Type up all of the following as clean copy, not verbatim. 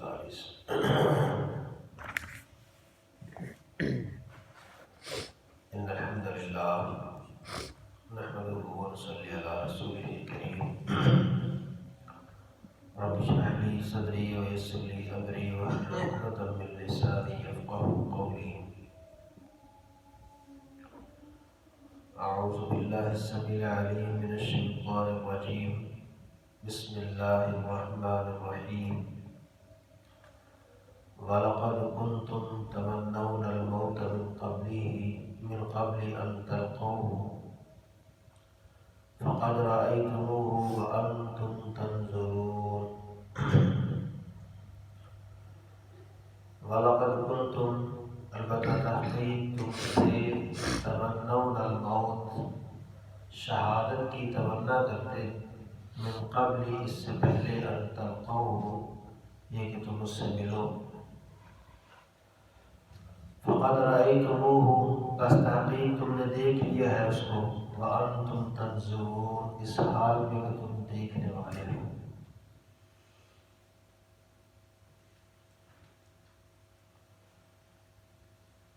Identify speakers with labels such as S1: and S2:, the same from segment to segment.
S1: 41 ان الحمد للہ نحمده ونصلي على رسوله الكريم رب اشرح لي صدري ويسر لي امري واحلل عقدة من لساني يفقهوا قولي اعوذ بالله السميع العليم من الشيطان الرجيم بسم الله الرحمن الرحيم وَلَقَدْ كُنْتُمْ تَمَنَّوْنَ الْمَوْتَ من قبل أن تلقوه فقد رأيتموه وأنتم تنظرون وَلَقَدْ كُنْتُمْ البتہ تحقیق تم تمنون الموت شہادت کی تمنا کرتے من قبل اس سے پہلے ان تلقوه یہ کہ تم اس سے ملو فقد رأيتموه بس تحقیق تم نے دیکھ لیا ہے اس کو وأنتم تنظرون اس حال میں کہ تم دیکھنے والے ہو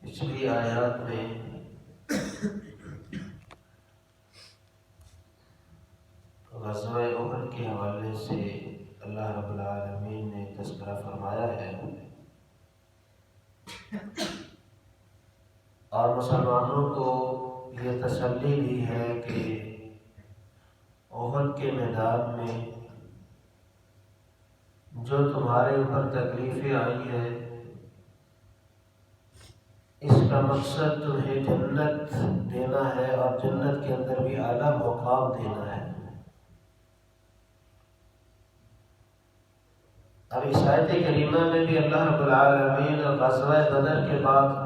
S1: پچھلی آیات میں غزوہ احد کے حوالے سے اللہ رب العالمین نے تذکرہ فرمایا ہے اور مسلمانوں کو یہ تسلی دی ہے کہ احد کے میدان میں جو تمہارے اوپر تکلیفیں آئی ہیں اس کا مقصد تمہیں جنت دینا ہے اور جنت کے اندر بھی اعلیٰ مقام دینا ہے۔ اب اس آیت کریمہ میں بھی اللہ رب العالمین غزوہ بدر کے بعد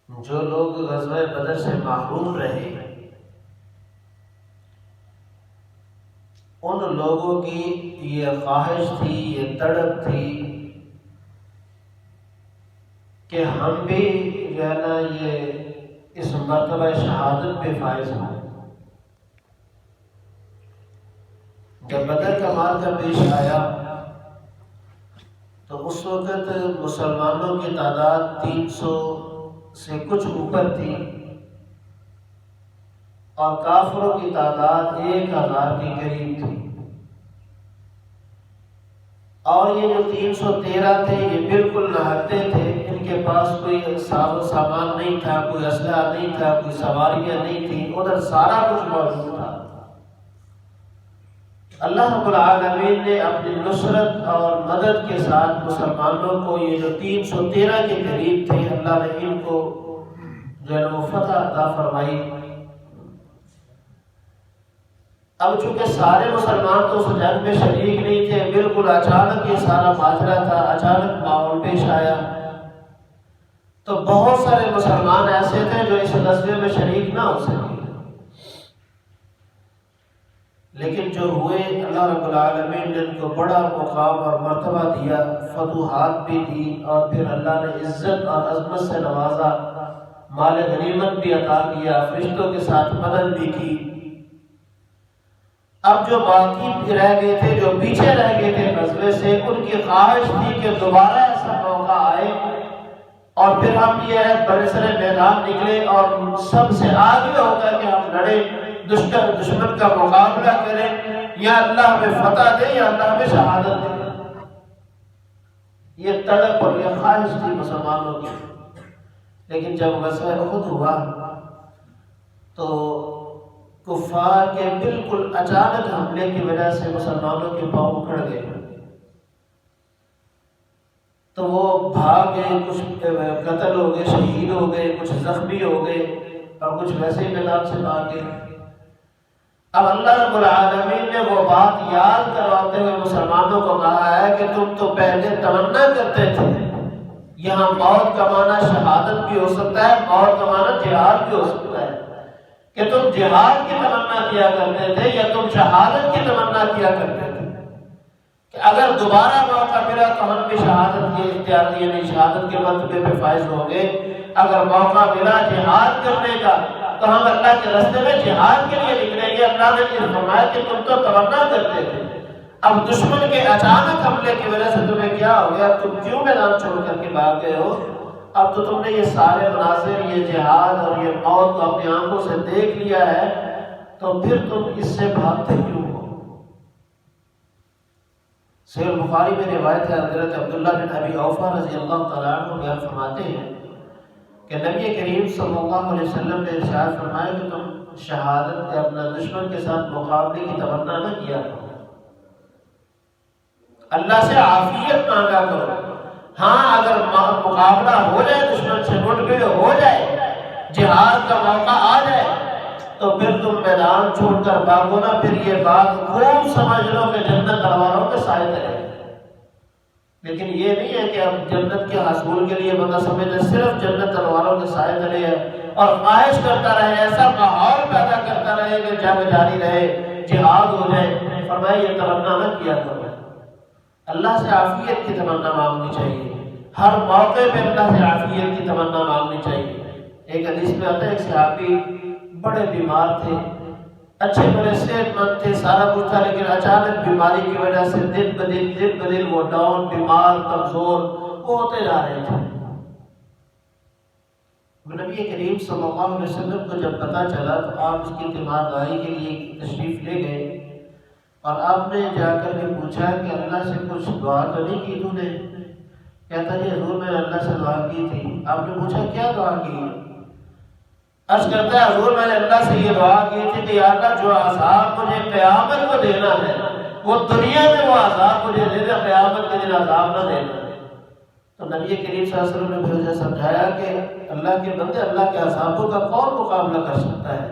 S1: جو لوگ غزوہ بدر سے محروم رہے ان لوگوں کی یہ خواہش تھی، یہ تڑپ تھی کہ ہم بھی جو ہے نا یہ اس مرتبہ شہادت پہ فائز ہوں۔ جب بدر کا معرکہ پیش آیا تو اس وقت مسلمانوں کی تعداد 300 سے کچھ اوپر تھی اور کافروں کی تعداد 1000 کے قریب تھی، اور یہ جو 313 تھے یہ بالکل نہتے تھے، ان کے پاس کوئی ساز و سامان نہیں تھا، کوئی اسلحہ نہیں تھا، کوئی سواریاں نہیں تھیں، ادھر سارا کچھ موجود تھا۔ اللہ رب العالمین نے اپنی نصرت اور مدد کے ساتھ مسلمانوں کو یہ جو 313 کے قریب تھے اللہ نے ان کو جو ہے وہ فتح عطا فرمائی۔ اب چونکہ سارے مسلمان تو اس جنگ میں شریک نہیں تھے، بالکل اچانک یہ سارا ماجرا تھا، اچانک ماحول پیش آیا، تو بہت سارے مسلمان ایسے تھے جو اس غزوے میں شریک نہ ہو سکے، لیکن جو ہوئے اللہ رب العالمین نے ان کو بڑا مقام اور مرتبہ دیا، فتوحات بھی دی، اور پھر اللہ نے عزت اور عظمت سے نوازا، مال غنیمت بھی عطا کیا، فرشتوں کے ساتھ مدد بھی کی۔ اب جو باقی رہ گئے تھے، جو پیچھے رہ گئے تھے غزوے سے، ان کی خواہش تھی کہ دوبارہ ایسا موقع آئے اور پھر ہم یہ بڑے سرے میدان نکلے اور سب سے آگے ہوگا کہ ہم لڑیں، دشمن کا مقابلہ کریں، یا اللہ ہمیں فتح دے یا اللہ ہمیں شہادت دے۔ یہ تڑپ اور یہ خواہش تھی مسلمانوں کی۔ لیکن جب غزوہ احد ہوا تو کفار کے بالکل اچانک حملے کی وجہ سے مسلمانوں کے پاؤں اکھڑ گئے، تو وہ بھاگ گئے، کچھ قتل ہو گئے، شہید ہو گئے، کچھ زخمی ہو گئے، اور کچھ ویسے ہی میدان سے بھاگ گئے۔ اب اللہ رب العالمین نے وہ بات یاد کرواتے ہوئے مسلمانوں کو کہا ہے کہ تم تو پہلے تمنا کرتے تھے، یہاں موت کا معنی شہادت بھی ہو سکتا ہے، موت کا معنی جہاد بھی ہو سکتا ہے، کہ تم جہاد کی تمنا کیا کرتے تھے یا تم شہادت کی تمنا کیا کرتے تھے، کہ اگر دوبارہ موقع ملا تو ہم بھی شہادت کی اختیار کی، یعنی شہادت کے مرتبے پہ فائز ہوں گے۔ اگر موقع ملا جہاد کرنے کا تو ہم اللہ کے راستے میں جہاد کے لیے نکلیں گے۔ اللہ نے یہ فرمایا کہ تم تو تمنا کرتے تھے، اب دشمن کے اچانک حملے کی وجہ سے تمہیں کیا ہو گیا؟ تم کیوں میدان چھوڑ کر کے بھاگ گئے ہو؟ اب تو تم نے یہ سارے مناظر، یہ جہاد اور یہ موت کو اپنی آنکھوں سے دیکھ لیا ہے، تو پھر تم اس سے بھاگتے کیوں ہو؟ صحیح بخاری میں روایت ہے، حضرت عبداللہ بن ابی اوفا رضی اللہ تعالیٰ عنہ بیان فرماتے ہیں کہ نبی کریم صلی اللہ علیہ وسلم نے ارشاد فرمایا کہ تم شہادت کے اپنا دشمن کے ساتھ مقابلے کی تمنا نہ کیا کرو، اللہ سے عافیت مانگا کرو۔ ہاں اگر مقابلہ ہو جائے، دشمن سے مٹ بھڑ ہو جائے، جہاد کا موقع آ جائے، تو پھر تم میدان چھوڑ کر بھاگو نہ، پھر یہ بات خوب سمجھ لو کہ جنت تلواروں کے سائے تلے۔ لیکن یہ نہیں ہے کہ اب جنت کے حصول کے لیے بندہ سمجھے صرف جنت تلواروں کے سائے تلے ہے اور خواہش کرتا رہے، ایسا ماحول پیدا کرتا رہے کہ جنگ جاری رہے، جہاد ہو جائے۔ فرمایا یہ تمنا نہ کیا کرو، اللہ سے عافیت کی تمنا مانگنی چاہیے، ہر موقع پہ اللہ سے عافیت کی تمنا مانگنی چاہیے۔ ایک حدیث میں آتا ہے ایک صحابی بڑے بیمار تھے، اچھے بڑے صحت مند تھے، سارا کچھ تھا، لیکن اچانک بیماری کی وجہ سے دن بدن وہ ڈاؤن، بیمار، کمزور وہ ہوتے جا رہے تھے۔ نبی کریم صلی اللہ علیہ وسلم کو جب پتہ چلا تو آپ اس کی تیمارداری کے لیے تشریف لے گئے اور آپ نے جا کر کے پوچھا کہ اللہ سے کچھ دعا تو نہیں کی تو نے؟ کہتا جی حضور میں نے اللہ سے دعا کی تھی۔ آپ نے پوچھا کیا دعا کی؟ عرض کرتا ہے حضور میں نے اللہ سے یہ دعا کی تھی کہ یا اللہ جو عذاب مجھے قیامت کو دینا ہے وہ دنیا میں وہ عذاب مجھے دے دے، قیامت کے دن عذاب نہ دینا۔ تو نبی کریم صلی اللہ علیہ وسلم نے پھر اسے سمجھایا کہ اللہ کے بندے، اللہ کے عذابوں کا کون مقابلہ کر سکتا ہے؟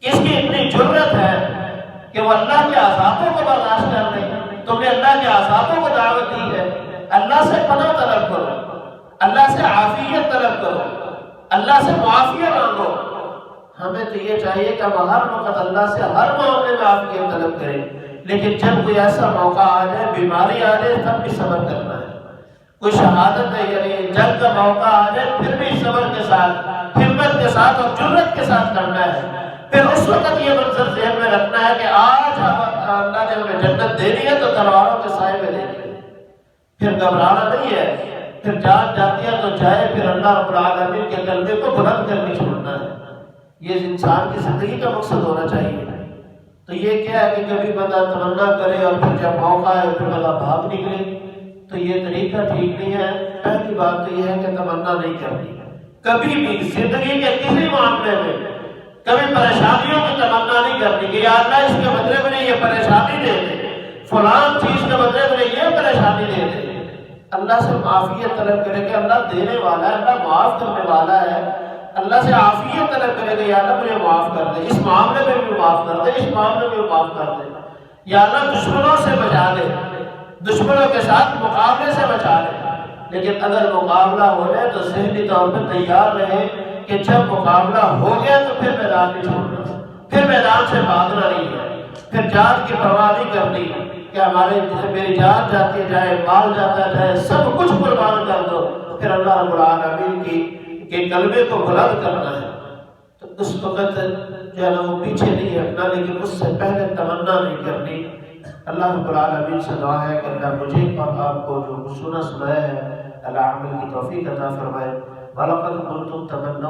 S1: اس کی اتنی جرت ہے کہ وہ اللہ کے عذابوں کو برداشت کر لے۔ تم نے اللہ کے عذابوں کو دعوت دی ہے، اللہ سے پناہ طلب کرو، اللہ سے عافیت طلب کرو، اللہ سے معافیہ مانگو۔ ہمیں تو یہ چاہیے کہ ہم ہر وقت اللہ سے ہر معاملے میں عافیت طلب کریں، لیکن جب کوئی ایسا موقع آ جائے، بیماری آ جائے، تب بھی صبر کرنا ہے۔ کوئی شہادت ہے یعنی جنگ کا موقع آ جائے، پھر بھی صبر کے ساتھ، ہمت کے ساتھ اور جرت کے ساتھ کرنا ہے۔ پھر اس وقت یہ منظر ذہن میں رکھنا ہے کہ آج اللہ نے ہمیں جنت دینی ہے تو تلواروں کے سائے میں دینی ہے، پھر گھبرانا نہیں ہے۔ پھر جان جاتی ہے تو جائے، پھر اللہ رب العالمین کے کلمے کو بلند کر کے چھوڑنا ہے۔ یہ انسان کی زندگی کا مقصد ہونا چاہیے۔ تو یہ کیا ہے کہ کبھی بندہ تمنا کرے اور پھر جب موقع ہے پھر بندہ بھاگ نکلے، تو یہ طریقہ ٹھیک نہیں ہے۔ پہلی بات تو یہ ہے کہ تمنا نہیں کرنی، کبھی بھی زندگی کے کسی معاملے میں کبھی پریشانیوں کی تمنا نہیں کرنی کہ یا اللہ اس کے بدلے میں یہ پریشانی دے دے، فلان چیز کے بدلے میں یہ پریشانی دے دے۔ اللہ سے معافیت طلب کرے کہ اللہ دینے والا ہے، اللہ معاف کرنے والا ہے۔ اللہ سے عافیت طلب کرے کہ یا اللہ مجھے معاف کر دے، اس معاملے میں بھی معاف کر دے، اس معاملے میں بھی معاف کر دے۔ یا اللہ دشمنوں سے بچا لے، دشمنوں کے ساتھ مقابلے سے بچا لے۔ لیکن اگر مقابلہ ہو جائے تو ذہنی طور پہ تیار رہے کہ جب مقابلہ ہو گیا تو پھر میدان نہیں چھوڑنا، پھر میدان سے بھاگنا نہیں ہے، پھر جان کی پرواہ نہیں کرنی کہ میری جان جاتی جائے، مال جاتا جائے، سب کچھ قربان کر دو، پھر اللہ رب العالمین کے کلمے کو بلند کرنا ہے۔ تو اس وقت جو ہے نا وہ پیچھے نہیں ہٹنا، لیکن اس سے پہلے تمنا نہیں کرنی۔ اللہ رب العالمین سے دعا ہے کہ اللہ مجھے اور آپ کو جو سنا سنایا ہے اللہ عمل کی توفیق عطا فرمائے۔ وَلَقَدْ كُنْتُمْ تَمَنَّوْنَ